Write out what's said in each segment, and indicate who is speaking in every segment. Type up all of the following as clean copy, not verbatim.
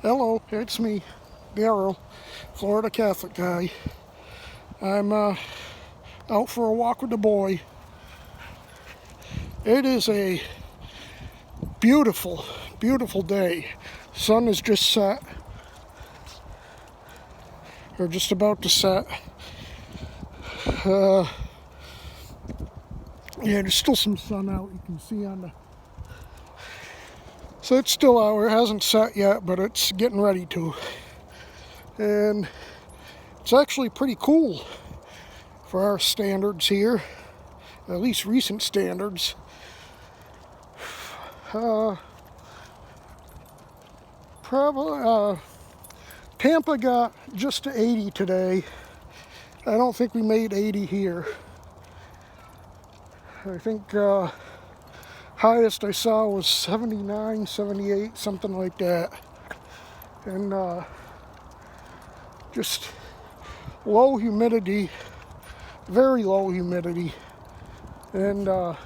Speaker 1: Hello, it's me, Daryl, Florida Catholic guy. I'm out for a walk with the boy. It is a beautiful, beautiful day. Sun is just set, or just about to set. Yeah, there's still some sun out. You can see on the. So it's still out. It hasn't set yet, but it's getting ready to. And it's actually pretty cool for our standards here, at least recent standards. Probably Tampa got just to 80 today. I don't think we made 80 here. I think highest I saw was 79, 78, something like that. And just low humidity, very low humidity, and a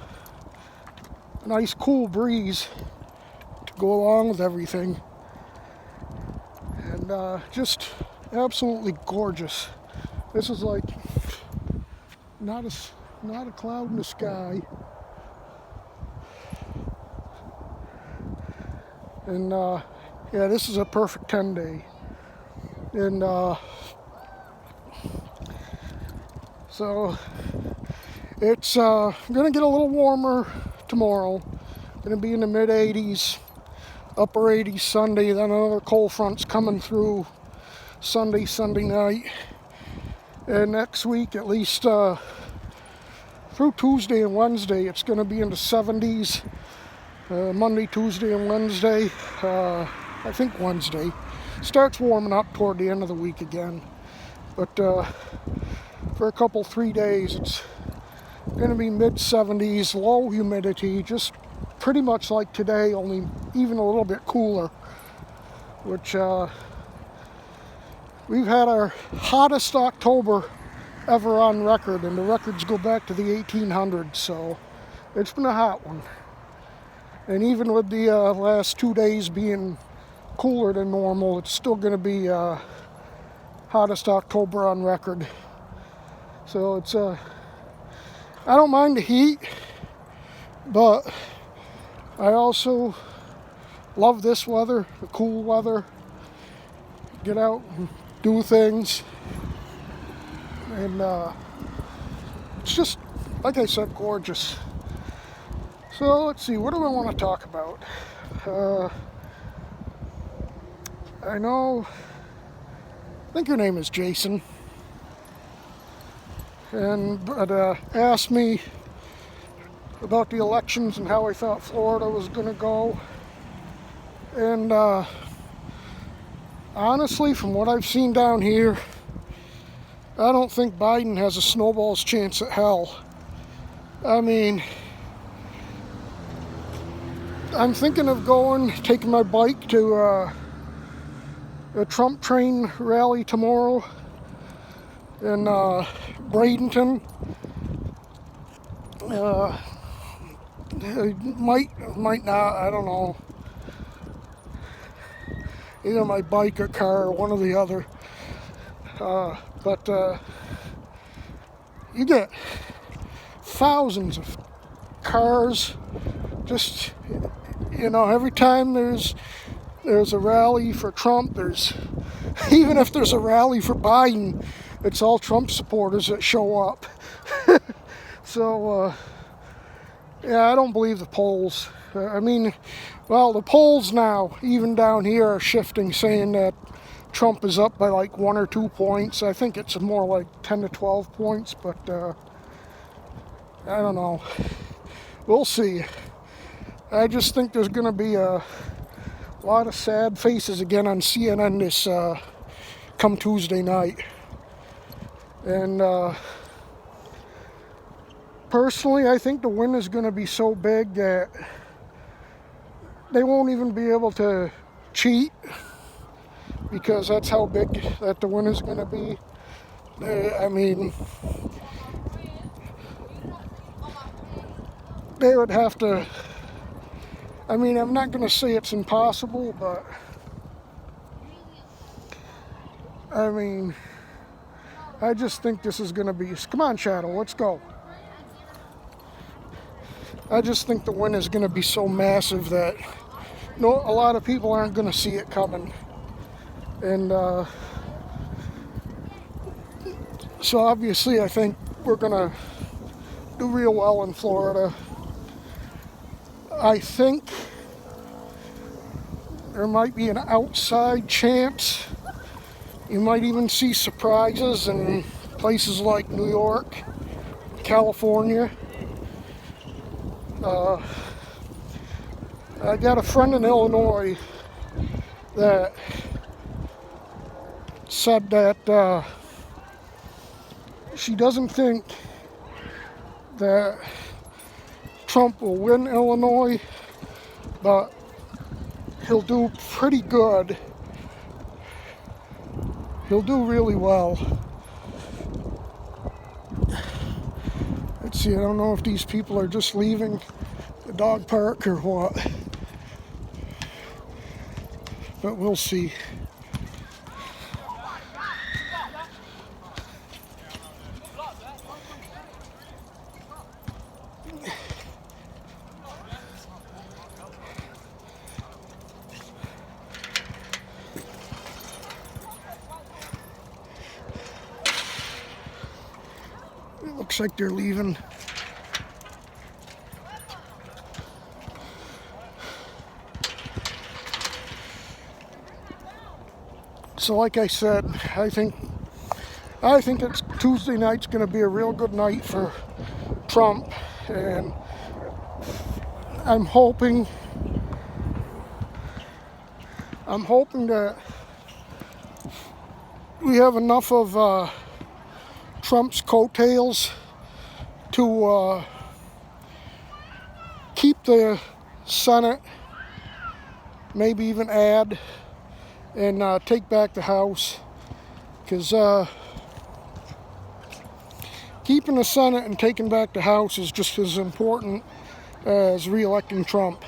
Speaker 1: nice cool breeze to go along with everything. And just absolutely gorgeous. This is like not a cloud in the sky. And yeah, this is a perfect 10 day. And so it's gonna get a little warmer tomorrow. Gonna be in the mid 80s, upper 80s Sunday. Then another cold front's coming through Sunday night. And next week, at least through Tuesday and Wednesday, it's gonna be in the 70s. Monday, Tuesday, and Wednesday. I think Wednesday starts warming up toward the end of the week again. But for a couple, 3 days, it's going to be mid 70s, low humidity, just pretty much like today, only even a little bit cooler. Which we've had our hottest October ever on record, and the records go back to the 1800s. So it's been a hot one. And even with the last 2 days being cooler than normal, it's still going to be hottest October on record. So it's I don't mind the heat, but I also love this weather, the cool weather. Get out and do things, and it's just, like I said, gorgeous. So let's see, what do I want to talk about? I think your name is Jason, but asked me about the elections and how I thought Florida was going to go. And honestly, from what I've seen down here, I don't think Biden has a snowball's chance at hell. I mean, I'm thinking of taking my bike to a Trump train rally tomorrow in Bradenton. Might not, I don't know. Either my bike or car, one or the other. But you get thousands of cars. Just, every time there's a rally for Trump, even if there's a rally for Biden, it's all Trump supporters that show up. So, yeah, I don't believe the polls. The polls now, even down here, are shifting, saying that Trump is up by like 1 or 2 points. I think it's more like 10 to 12 points, but I don't know. We'll see. I just think there's going to be a lot of sad faces again on CNN this come Tuesday night. And personally, I think the win is going to be so big that they won't even be able to cheat, because that's how big that the win is going to be. They would have to. I'm not going to say it's impossible, but I mean, I just think this is going to be... Come on, Shadow, let's go. I just think the win is going to be so massive that a lot of people aren't going to see it coming. And so obviously I think we're going to do real well in Florida. I think there might be an outside chance. You might even see surprises in places like New York, California. I got a friend in Illinois that said that she doesn't think that Trump will win Illinois, but he'll do pretty good. He'll do really well. Let's see, I don't know if these people are just leaving the dog park or what, but we'll see. It looks like they're leaving. So like I said, I think it's Tuesday night's going to be a real good night for Trump, and I'm hoping that we have enough of Trump's coattails to keep the Senate, maybe even add, and take back the House, because keeping the Senate and taking back the House is just as important as re-electing Trump.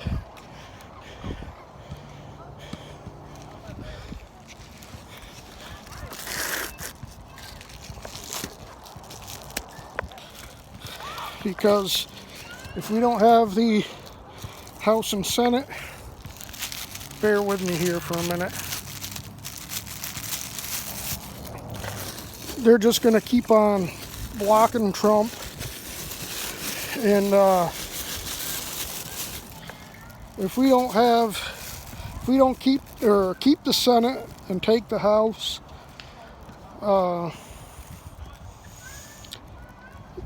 Speaker 1: Because if we don't have the House and Senate, bear with me here for a minute, they're just going to keep on blocking Trump, and if we don't keep the Senate and take the House,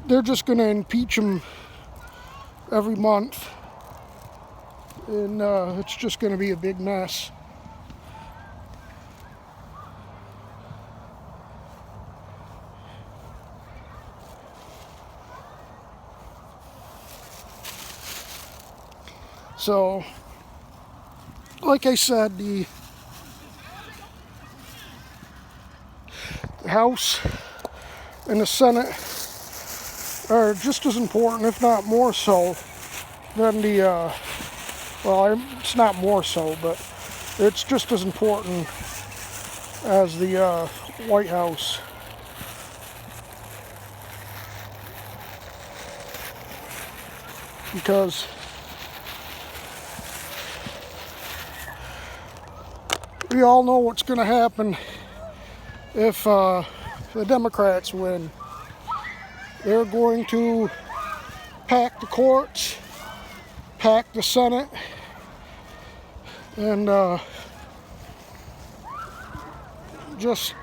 Speaker 1: they're just going to impeach him every month, and it's just going to be a big mess. So, like I said, the House and the Senate are just as important, if not more so, than the, well, it's not more so, but it's just as important as the White House. Because we all know what's going to happen if the Democrats win. They're going to pack the courts, pack the Senate, and just,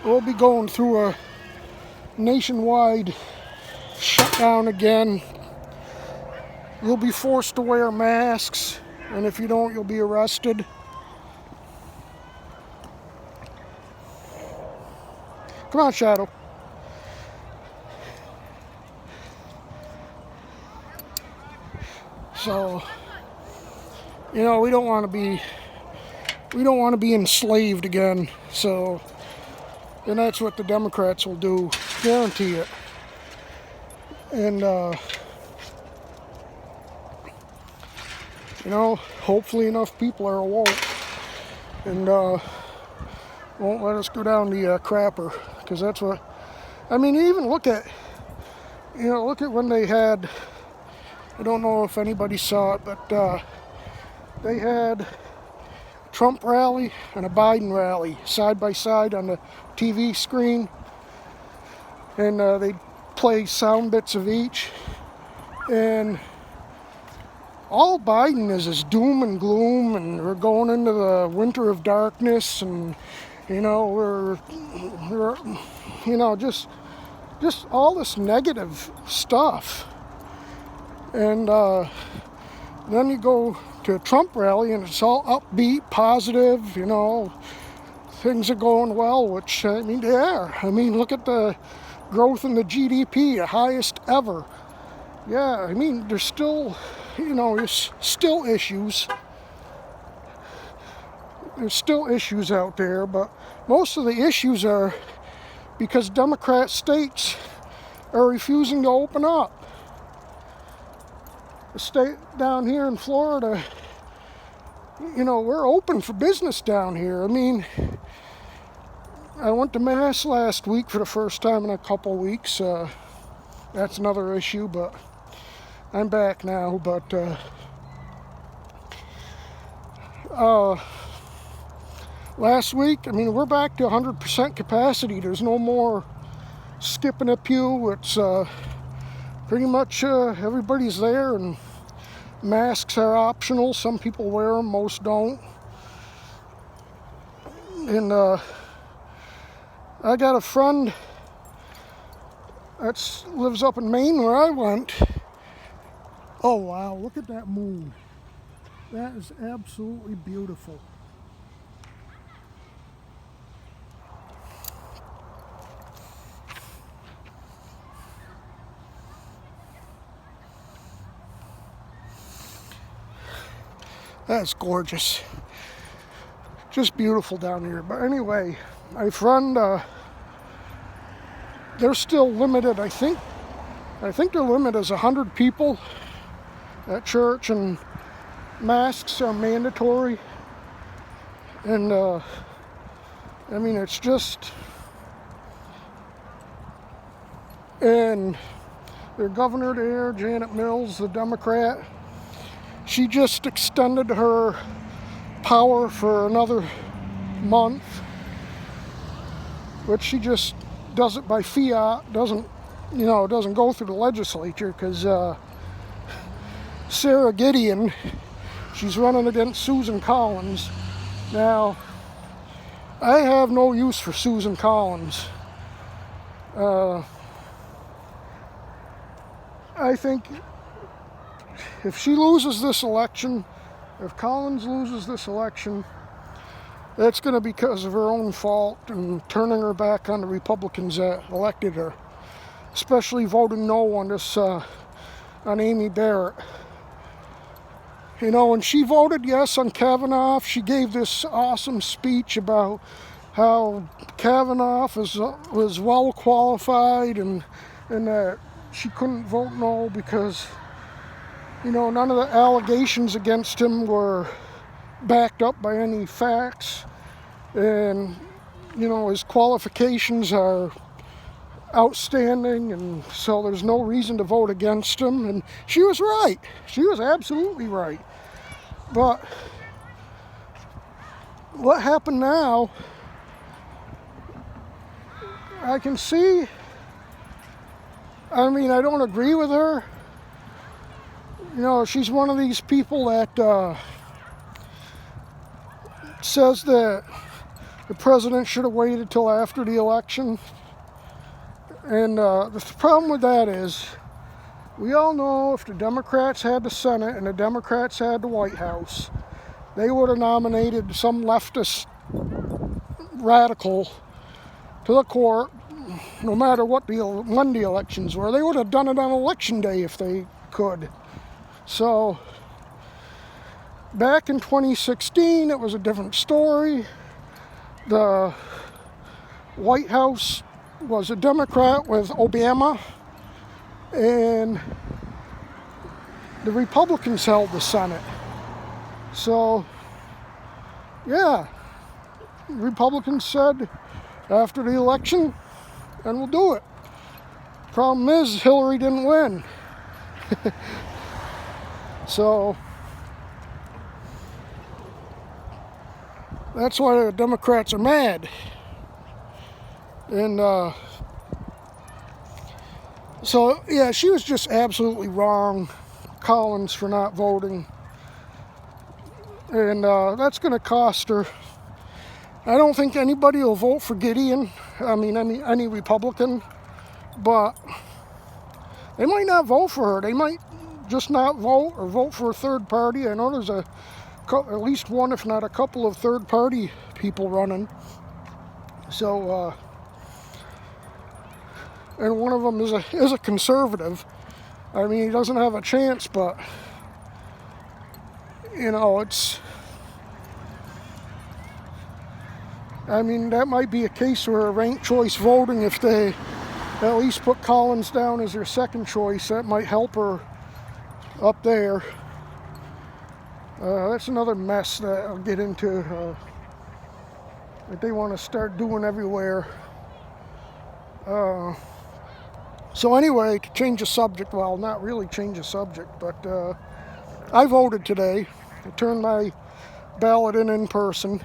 Speaker 1: we'll be going through a nationwide shutdown again. You'll be forced to wear masks, and if you don't, you'll be arrested. Come on, Shadow. So, you know, we don't want to be enslaved again. So, and that's what the Democrats will do, guarantee it. And you know, hopefully enough people are awoke and won't let us go down the crapper, because that's what, I mean, even look at when they had, I don't know if anybody saw it, but they had a Trump rally and a Biden rally side by side on the TV screen, and they play sound bits of each, and all Biden is doom and gloom, and we're going into the winter of darkness, and we're just all this negative stuff. And then you go to a Trump rally and it's all upbeat, positive, things are going well, which, I mean, they are. I mean, look at the growth in the GDP, the highest ever. Yeah, I mean, there's still, there's still issues. There's still issues out there, but most of the issues are because Democrat states are refusing to open up. The state down here in Florida, we're open for business down here. I mean, I went to Mass last week for the first time in a couple weeks. That's another issue, but I'm back now. But last week, I mean, we're back to 100% capacity. There's no more skipping a pew. It's pretty much everybody's there, and masks are optional. Some people wear them, most don't. And I got a friend that lives up in Maine where I went. Oh wow, look at that moon. That is absolutely beautiful. That's gorgeous. Just beautiful down here. But anyway, my friend, they're still limited. I think their limit is 100 people at church, and masks are mandatory. And I mean, it's just, and their governor there, Janet Mills, the Democrat, she just extended her power for another month, which she just does it by fiat, doesn't go through the legislature, because Sarah Gideon, she's running against Susan Collins. Now, I have no use for Susan Collins. I think if she loses this election, if Collins loses this election, that's going to be because of her own fault and turning her back on the Republicans that elected her, especially voting no on this on Amy Barrett. When she voted yes on Kavanaugh, she gave this awesome speech about how Kavanaugh was well qualified, and that she couldn't vote no because none of the allegations against him were backed up by any facts, and his qualifications are outstanding, and so there's no reason to vote against him. And she was right. She was absolutely right. But what happened now, I can see, I mean, I don't agree with her. She's one of these people that says that the president should have waited till after the election. And the problem with that is, we all know if the Democrats had the Senate and the Democrats had the White House, they would have nominated some leftist radical to the court, no matter when the elections were. They would have done it on election day if they could. So, back in 2016, it was a different story. The White House was a Democrat with Obama, and the Republicans held the Senate. So, yeah, Republicans said after the election, and we'll do it. Problem is, Hillary didn't win. So that's why the Democrats are mad. And so, yeah, she was just absolutely wrong, Collins, for not voting. And that's going to cost her. I don't think anybody will vote for Gideon. I mean, any Republican. But they might not vote for her. They might just not vote or vote for a third party. I know there's at least one, if not a couple of third party people running. So, and one of them is a conservative. I mean, he doesn't have a chance, but you know, I mean, that might be a case where ranked choice voting, if they at least put Collins down as their second choice, that might help her up there. That's another mess that I'll get into, that they want to start doing everywhere. So anyway, to change the subject, well, not really change the subject, but I voted today. I turned my ballot in person.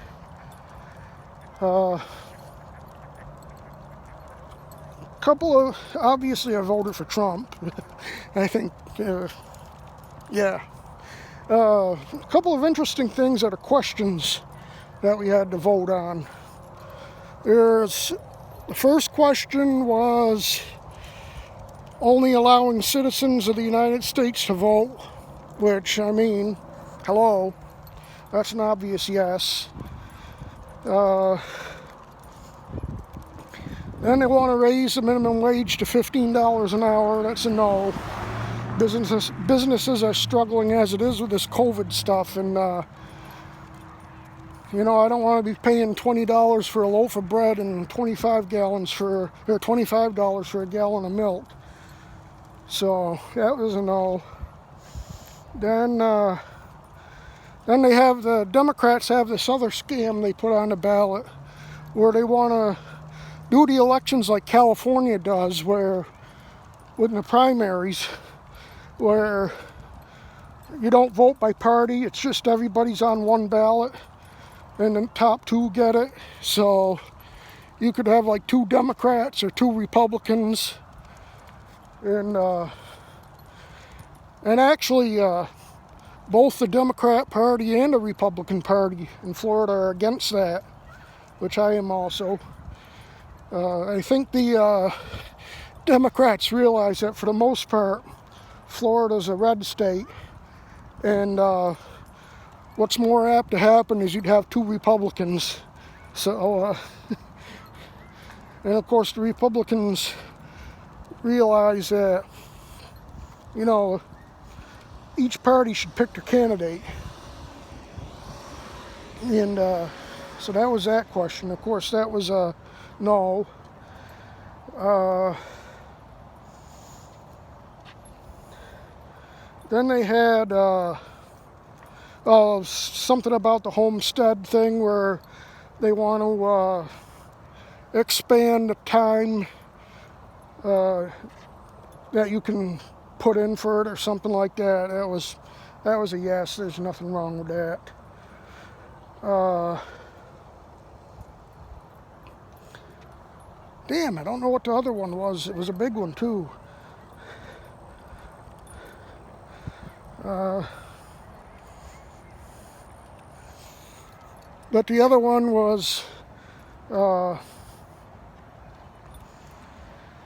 Speaker 1: Obviously I voted for Trump. I think, yeah. A couple of interesting things that are questions that we had to vote on. The first question was only allowing citizens of the United States to vote, which, I mean, hello, that's an obvious yes. Then they want to raise the minimum wage to $15 an hour. That's a no. Businesses are struggling as it is with this COVID stuff, and you know, I don't want to be paying $20 for a loaf of bread and $25 for a gallon of milk. So that was a no. Then the Democrats have this other scam they put on the ballot where they want to do the elections like California does, where with the primaries, where you don't vote by party, it's just everybody's on one ballot and the top two get it. So you could have like 2 Democrats or 2 Republicans, and actually both the Democrat Party and the Republican Party in Florida are against that, which I am also. I think the Democrats realize that for the most part, Florida's a red state, and what's more apt to happen is you'd have 2 Republicans. So, and of course the Republicans realize that, you know, each party should pick their candidate. And so that was that question. Of course, that was a no. Then they had something about the homestead thing where they want to expand the time that you can put in for it or something like that. That was a yes. There's nothing wrong with that. Damn, I don't know what the other one was. It was a big one too. But the other one was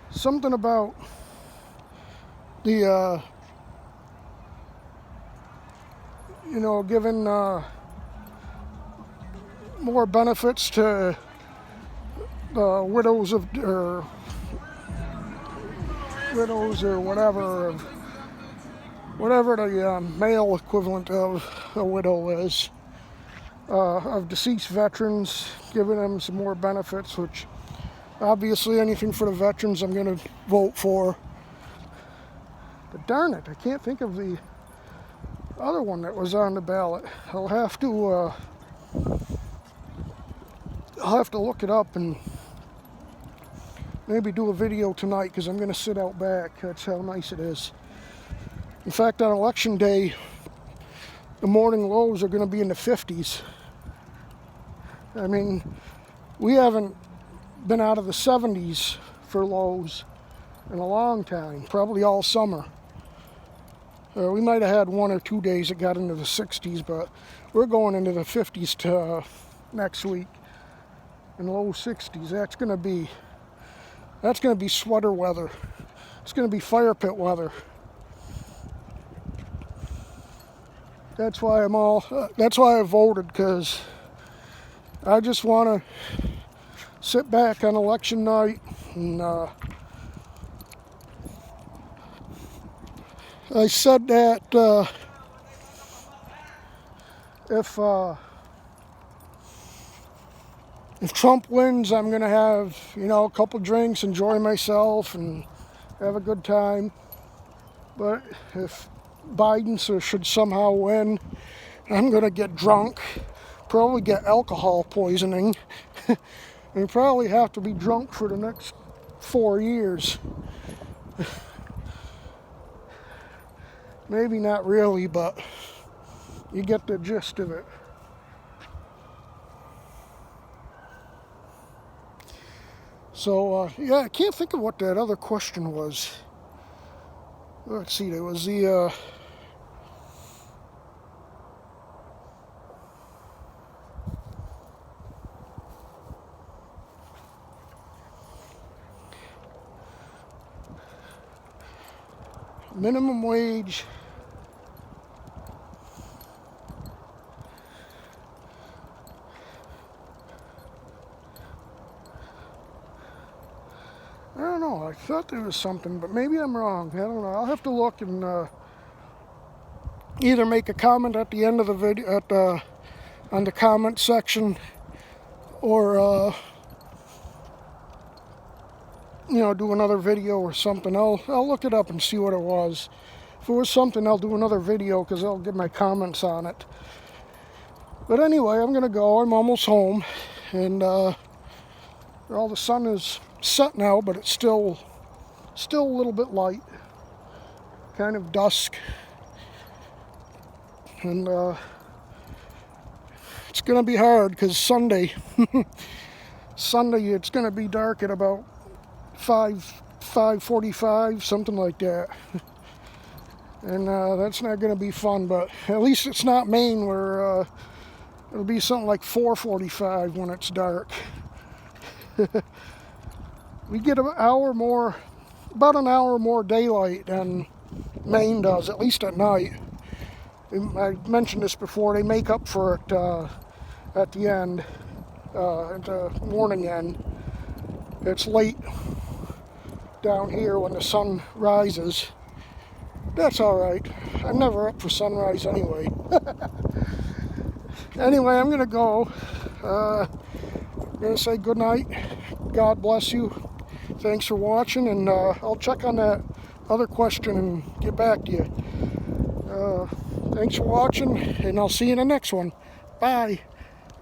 Speaker 1: something about the you know, giving more benefits to widows or whatever the male equivalent of a widow is, of deceased veterans, giving them some more benefits, which obviously anything for the veterans I'm going to vote for. But darn it, I can't think of the other one that was on the ballot. I'll have to I'll have to look it up and maybe do a video tonight because I'm going to sit out back. That's how nice it is. In fact, on election day, the morning lows are going to be in the 50s. I mean, we haven't been out of the 70s for lows in a long time, probably all summer. We might have had 1 or 2 days that got into the 60s, but we're going into the 50s to next week, in low 60s. That's going to be sweater weather. It's going to be fire pit weather. That's why I voted, because I just want to sit back on election night and I said that if Trump wins, I'm going to have, a couple drinks, enjoy myself, and have a good time. But if Biden should somehow win, I'm going to get drunk, probably get alcohol poisoning, and probably have to be drunk for the next 4 years. Maybe not really, but you get the gist of it. So, yeah, I can't think of what that other question was. Let's see, there was the minimum wage. I don't know, I thought there was something, but maybe I'm wrong. I don't know. I'll have to look and either make a comment at the end of the video, on the comment section, or do another video or something. I'll look it up and see what it was. If it was something, I'll do another video because I'll get my comments on it. But anyway, I'm gonna go. I'm almost home, and well, the sun is set now, but it's still a little bit light, kind of dusk, and it's gonna be hard because Sunday it's gonna be dark at about 5:45, something like that. And that's not going to be fun, but at least it's not Maine, where it'll be something like 4:45 when it's dark. We get about an hour more daylight than Maine does, at least at night. I mentioned this before, they make up for it at the end, at the morning end. It's late down here when the sun rises. That's all right. I'm never up for sunrise anyway. Anyway, I'm going to go. I'm going to say good night. God bless you. Thanks for watching, and I'll check on that other question and get back to you. Thanks for watching, and I'll see you in the next one. Bye.